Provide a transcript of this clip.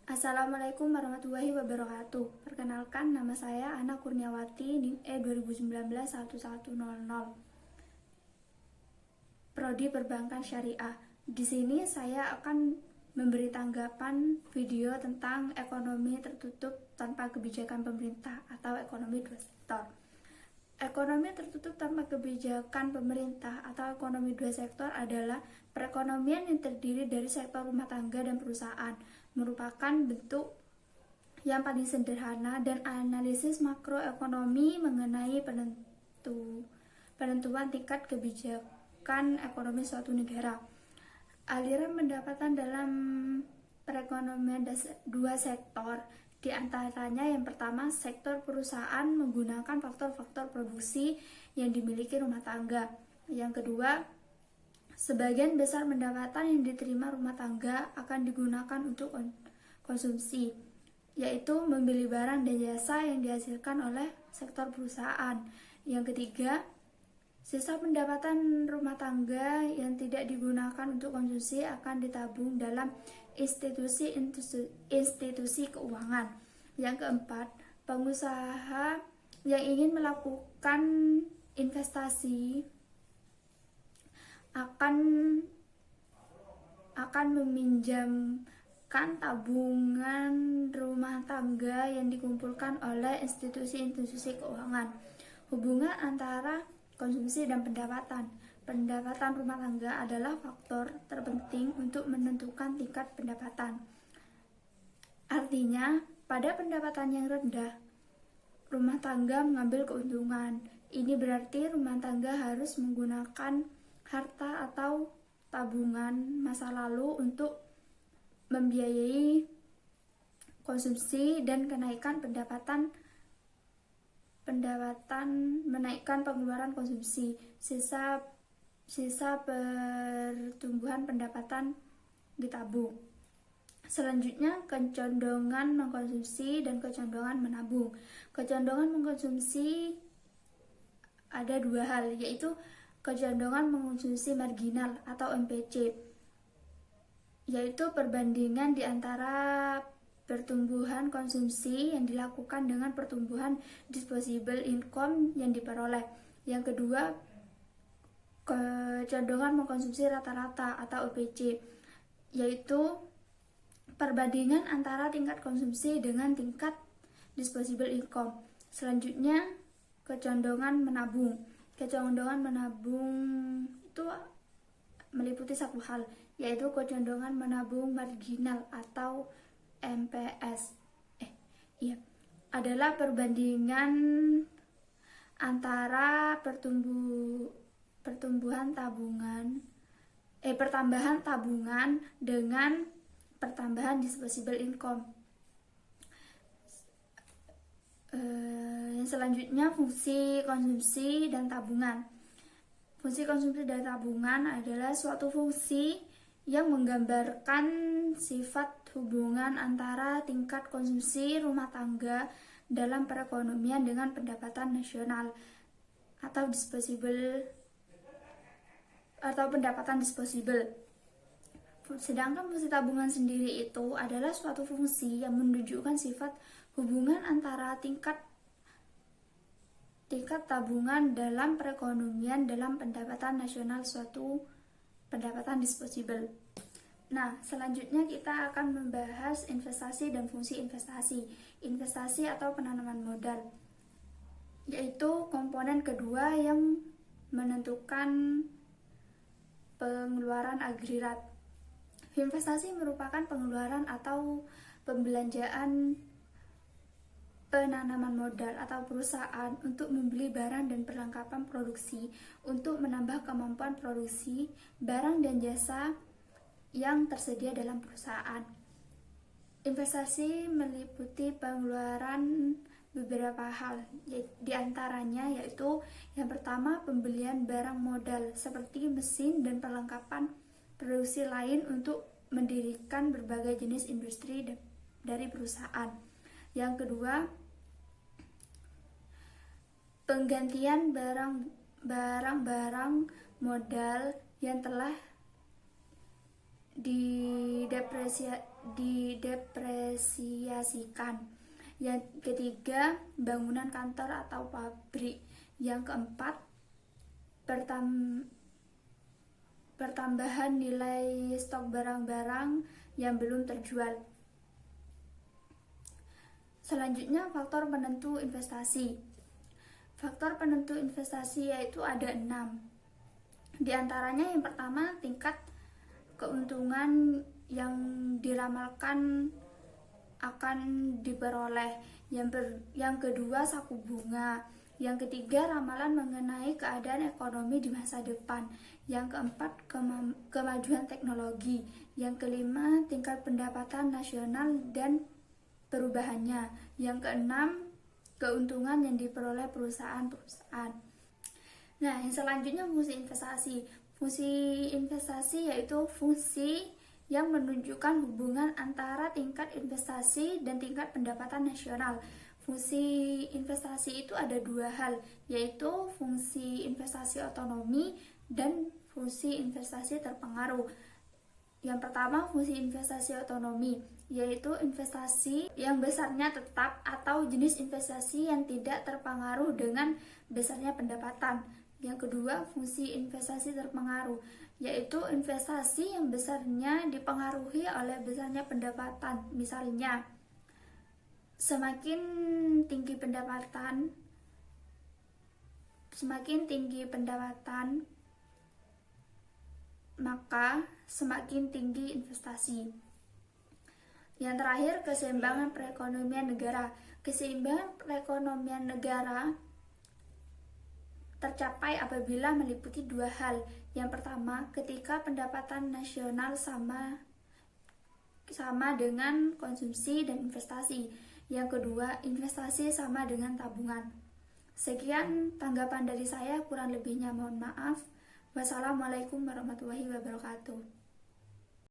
Assalamualaikum warahmatullahi wabarakatuh. Perkenalkan, nama saya Ana Kurniawati, NIM E 2019-1100, Prodi Perbankan Syariah. Di sini saya akan memberi tanggapan video tentang ekonomi tertutup tanpa kebijakan pemerintah atau ekonomi dua sektor. Ekonomi tertutup tanpa kebijakan pemerintah atau ekonomi dua sektor adalah perekonomian yang terdiri dari sektor rumah tangga dan perusahaan, merupakan bentuk yang paling sederhana dan analisis makroekonomi mengenai penentuan tingkat kebijakan ekonomi suatu negara. Aliran pendapatan dalam perekonomian dua sektor, di antaranya yang pertama, sektor perusahaan menggunakan faktor-faktor produksi yang dimiliki rumah tangga. Yang kedua, sebagian besar pendapatan yang diterima rumah tangga akan digunakan untuk konsumsi, yaitu membeli barang dan jasa yang dihasilkan oleh sektor perusahaan. Yang ketiga, sisa pendapatan rumah tangga yang tidak digunakan untuk konsumsi akan ditabung dalam institusi keuangan. Yang keempat, pengusaha yang ingin melakukan investasi akan meminjamkan tabungan rumah tangga yang dikumpulkan oleh institusi keuangan. Hubungan antara konsumsi dan pendapatan rumah tangga adalah faktor terpenting untuk menentukan tingkat pendapatan. Artinya, pada pendapatan yang rendah, rumah tangga mengambil keuntungan. Ini berarti rumah tangga harus menggunakan harta atau tabungan masa lalu untuk membiayai konsumsi dan menaikkan pengeluaran konsumsi. Sisa pertumbuhan pendapatan ditabung. Selanjutnya, kecondongan mengkonsumsi dan kecondongan menabung. Kecondongan mengkonsumsi ada dua hal, yaitu kecondongan mengkonsumsi marginal atau MPC, yaitu perbandingan di antara pertumbuhan konsumsi yang dilakukan dengan pertumbuhan disposable income yang diperoleh. Yang kedua, kecondongan mengkonsumsi rata-rata atau OPC, yaitu perbandingan antara tingkat konsumsi dengan tingkat disposable income. Selanjutnya, kecondongan menabung. Kecondongan menabung itu meliputi satu hal, yaitu kecondongan menabung marginal atau MPS. Adalah perbandingan antara pertambahan tabungan dengan pertambahan disposable income. Yang selanjutnya, fungsi konsumsi dan tabungan. Fungsi konsumsi dan tabungan adalah suatu fungsi yang menggambarkan sifat hubungan antara tingkat konsumsi rumah tangga dalam perekonomian dengan pendapatan nasional atau pendapatan disposable. Sedangkan fungsi tabungan sendiri itu adalah suatu fungsi yang menunjukkan sifat hubungan antara tingkat tabungan dalam perekonomian dalam pendapatan nasional suatu pendapatan disposable. Nah, selanjutnya kita akan membahas investasi dan fungsi investasi. Investasi atau penanaman modal, yaitu komponen kedua yang menentukan pengeluaran agregat. Investasi merupakan pengeluaran atau pembelanjaan penanaman modal atau perusahaan untuk membeli barang dan perlengkapan produksi untuk menambah kemampuan produksi barang dan jasa yang tersedia dalam perusahaan. Investasi meliputi pengeluaran beberapa hal, di antaranya yaitu yang pertama, pembelian barang modal seperti mesin dan perlengkapan produksi lain untuk mendirikan berbagai jenis industri dari perusahaan. Yang kedua, penggantian barang-barang modal yang telah didepresiasikan. Yang ketiga, bangunan kantor atau pabrik. Yang keempat, pertambahan nilai stok barang-barang yang belum terjual. Selanjutnya, faktor penentu investasi. Faktor penentu investasi yaitu ada 6. Di antaranya yang pertama, tingkat keuntungan yang diramalkan akan diperoleh. Yang kedua, saku bunga. Yang ketiga, ramalan mengenai keadaan ekonomi di masa depan. Yang keempat, kemajuan teknologi. Yang kelima, tingkat pendapatan nasional dan perubahannya. Yang keenam, keuntungan yang diperoleh perusahaan-perusahaan. Nah, yang selanjutnya fungsi investasi. Fungsi investasi yaitu fungsi yang menunjukkan hubungan antara tingkat investasi dan tingkat pendapatan nasional. Fungsi investasi itu ada 2 hal, yaitu fungsi investasi otonomi dan fungsi investasi terpengaruh. Yang pertama, fungsi investasi otonomi, yaitu investasi yang besarnya tetap atau jenis investasi yang tidak terpengaruh dengan besarnya pendapatan. Yang kedua, fungsi investasi terpengaruh, yaitu investasi yang besarnya dipengaruhi oleh besarnya pendapatan. Misalnya, semakin tinggi pendapatan, maka semakin tinggi investasi. Yang terakhir, keseimbangan perekonomian negara. Keseimbangan perekonomian negara tercapai apabila meliputi 2 hal. Yang pertama, ketika pendapatan nasional sama dengan konsumsi dan investasi. Yang kedua, investasi sama dengan tabungan. Sekian tanggapan dari saya, kurang lebihnya mohon maaf. Wassalamualaikum warahmatullahi wabarakatuh.